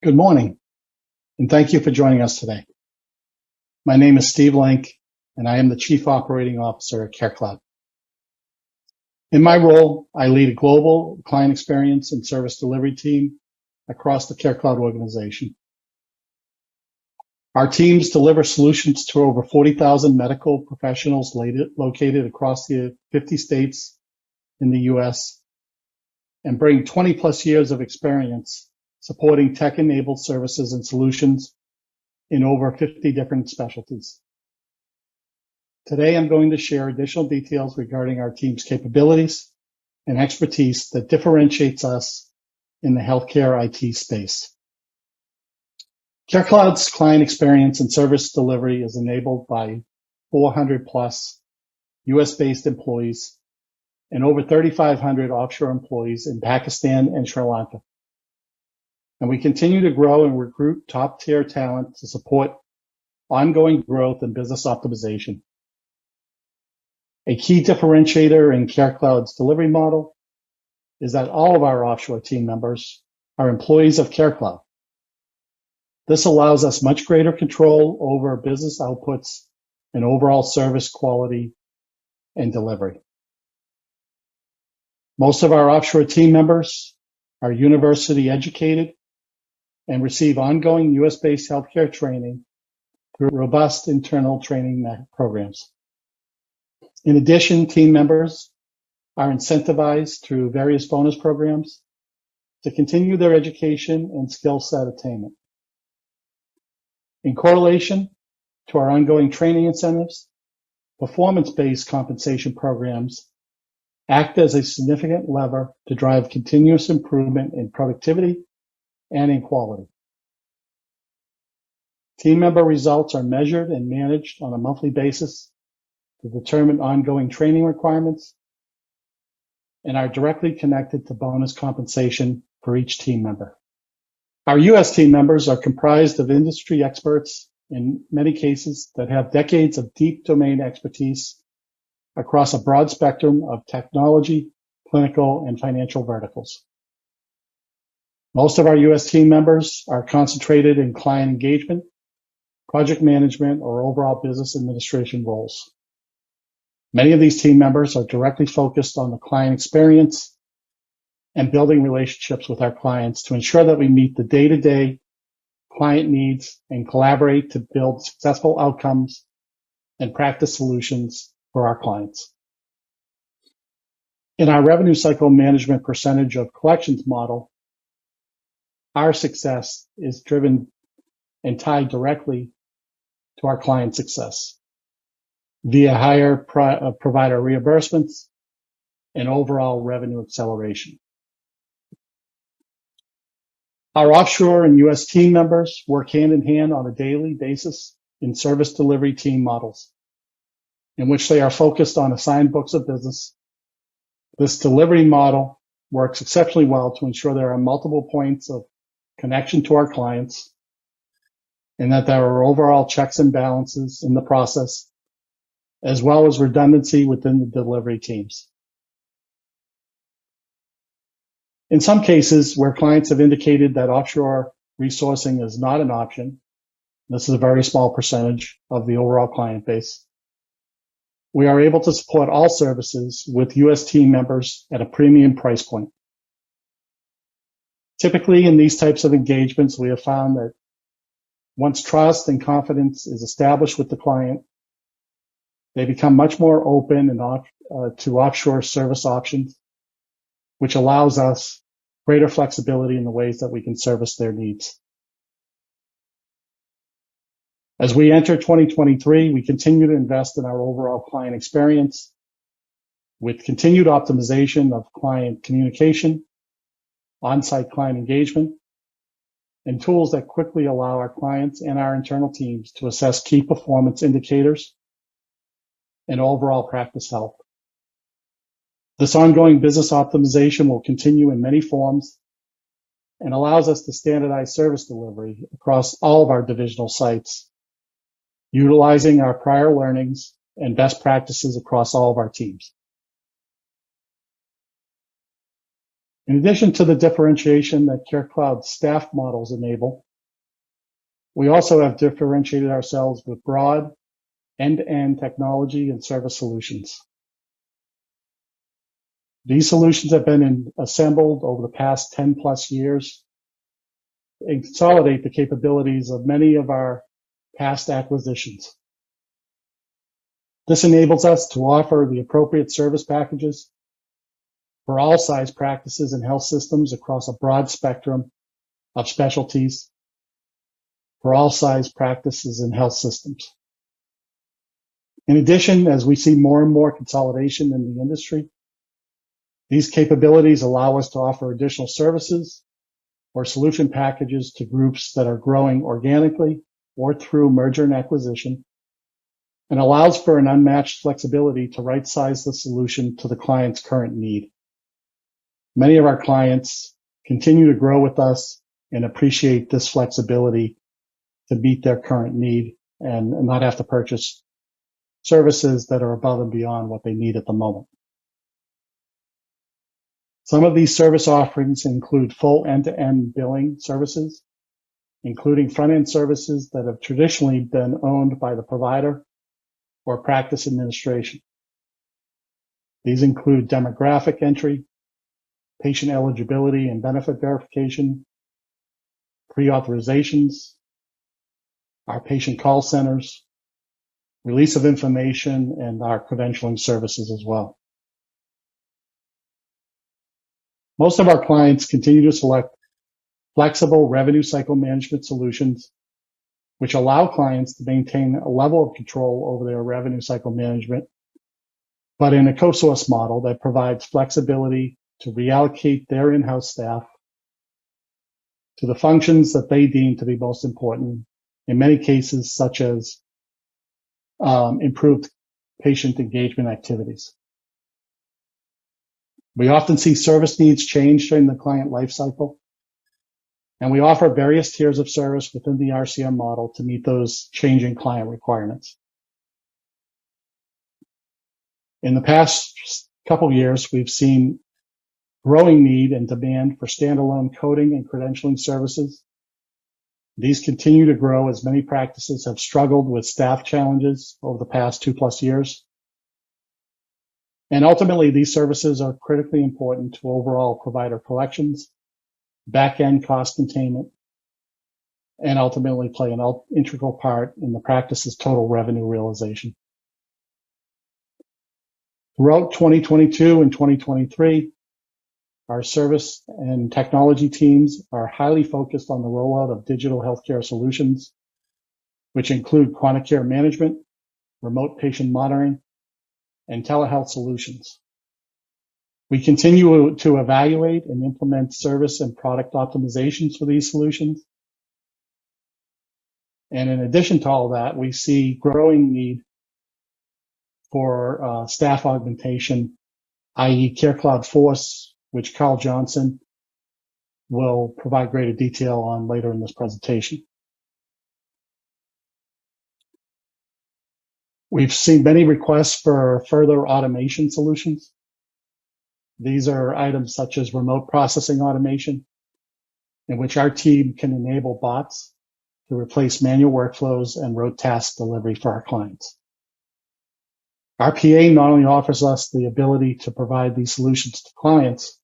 Good morning, and thank you for joining us today. My name is Steve Link, and I am the Chief Operating Officer at CareCloud. In my role, I lead a global client experience and service delivery team across the CareCloud organization. Our teams deliver solutions to over 40,000 medical professionals located across the 50 states in the U.S. and bring 20 plus years of experience supporting tech-enabled services and solutions in over 50 different specialties. Today, I'm going to share additional details regarding our team's capabilities and expertise that differentiates us in the healthcare IT space. CareCloud's client experience and service delivery is enabled by 400 plus US-based employees and over 3,500 offshore employees in Pakistan and Sri Lanka. And we continue to grow and recruit top-tier talent to support ongoing growth and business optimization. A key differentiator in CareCloud's delivery model is that all of our offshore team members are employees of CareCloud. This allows us much greater control over business outputs and overall service quality and delivery. Most of our offshore team members are university educated and receive ongoing US-based healthcare training through robust internal training programs. In addition, team members are incentivized through various bonus programs to continue their education and skill set attainment. In correlation to our ongoing training incentives, performance-based compensation programs act as a significant lever to drive continuous improvement in productivity and in quality. Team member results are measured and managed on a monthly basis to determine ongoing training requirements and are directly connected to bonus compensation for each team member. Our U.S. team members are comprised of industry experts in many cases that have decades of deep domain expertise across a broad spectrum of technology, clinical, and financial verticals. Most of our U.S. team members are concentrated in client engagement, project management, or overall business administration roles. Many of these team members are directly focused on the client experience and building relationships with our clients to ensure that we meet the day-to-day client needs and collaborate to build successful outcomes and practice solutions for our clients. In our revenue cycle management percentage of collections model, our success is driven and tied directly to our client success via higher provider reimbursements and overall revenue acceleration. Our offshore and U.S. team members work hand in hand on a daily basis in service delivery team models, in which they are focused on assigned books of business. This delivery model works exceptionally well to ensure there are multiple points of connection to our clients and that there are overall checks and balances in the process, as well as redundancy within the delivery teams. In some cases where clients have indicated that offshore resourcing is not an option, this is a very small percentage of the overall client base, we are able to support all services with U.S. team members at a premium price point. Typically, in these types of engagements, we have found that once trust and confidence is established with the client, they become much more open and to offshore service options, which allows us greater flexibility in the ways that we can service their needs. As we enter 2023, we continue to invest in our overall client experience with continued optimization of client communication, on-site client engagement, and tools that quickly allow our clients and our internal teams to assess key performance indicators and overall practice health. This ongoing business optimization will continue in many forms and allows us to standardize service delivery across all of our divisional sites, utilizing our prior learnings and best practices across all of our teams. In addition to the differentiation that CareCloud staff models enable, we also have differentiated ourselves with broad end-to-end technology and service solutions. These solutions have been assembled over the past 10 plus years and consolidate the capabilities of many of our past acquisitions. This enables us to offer the appropriate service packages for all size practices and health systems across a broad spectrum of specialties for all size practices and health systems. In addition, as we see more and more consolidation in the industry, these capabilities allow us to offer additional services or solution packages to groups that are growing organically or through merger and acquisition, and allows for an unmatched flexibility to right-size the solution to the client's current need. Many of our clients continue to grow with us and appreciate this flexibility to meet their current need and not have to purchase services that are above and beyond what they need at the moment. Some of these service offerings include full end-to-end billing services, including front-end services that have traditionally been owned by the provider or practice administration. These include demographic entry, patient eligibility and benefit verification, pre-authorizations, our patient call centers, release of information, and our credentialing services as well. Most of our clients continue to select flexible revenue cycle management solutions, which allow clients to maintain a level of control over their revenue cycle management, but in a co-source model that provides flexibility to reallocate their in-house staff to the functions that they deem to be most important, in many cases such as improved patient engagement activities. We often see service needs change during the client lifecycle, and we offer various tiers of service within the RCM model to meet those changing client requirements. In the past couple of years, we've seen growing need and demand for standalone coding and credentialing services. These continue to grow as many practices have struggled with staff challenges over the past 2+ years. And ultimately, these services are critically important to overall provider collections, back-end cost containment, and ultimately play an integral part in the practice's total revenue realization. Throughout 2022 and 2023, our service and technology teams are highly focused on the rollout of digital healthcare solutions, which include chronic care management, remote patient monitoring, and telehealth solutions. We continue to evaluate and implement service and product optimizations for these solutions. And in addition to all that, we see growing need for staff augmentation, i.e. CareCloud Force, which Carl Johnson will provide greater detail on later in this presentation. We've seen many requests for further automation solutions. These are items such as remote processing automation, in which our team can enable bots to replace manual workflows and rote task delivery for our clients. Our PA not only offers us the ability to provide these solutions to clients,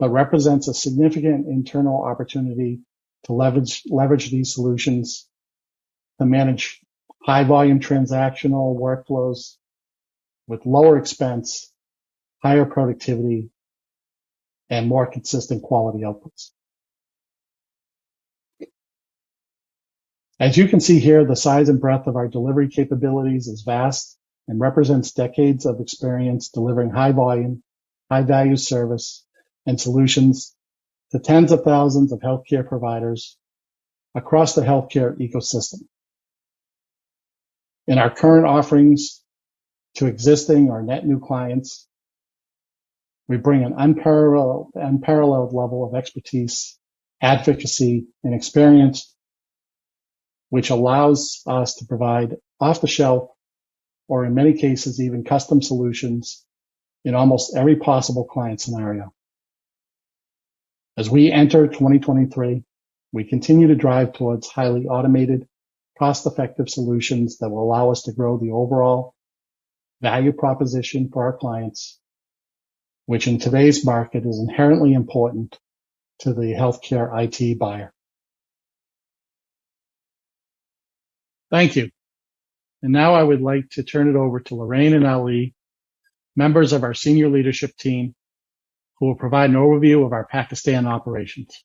but represents a significant internal opportunity to leverage these solutions to manage high volume transactional workflows with lower expense, higher productivity, and more consistent quality outputs. As you can see here, the size and breadth of our delivery capabilities is vast and represents decades of experience delivering high volume, high value service and solutions to tens of thousands of healthcare providers across the healthcare ecosystem. In our current offerings to existing or net new clients, we bring an unparalleled level of expertise, advocacy, and experience, which allows us to provide off-the-shelf, or in many cases, even custom solutions in almost every possible client scenario. As we enter 2023, we continue to drive towards highly automated, cost-effective solutions that will allow us to grow the overall value proposition for our clients, which in today's market is inherently important to the healthcare IT buyer. Thank you. And now I would like to turn it over to Lorraine and Ali, members of our senior leadership team, who will provide an overview of our Pakistan operations.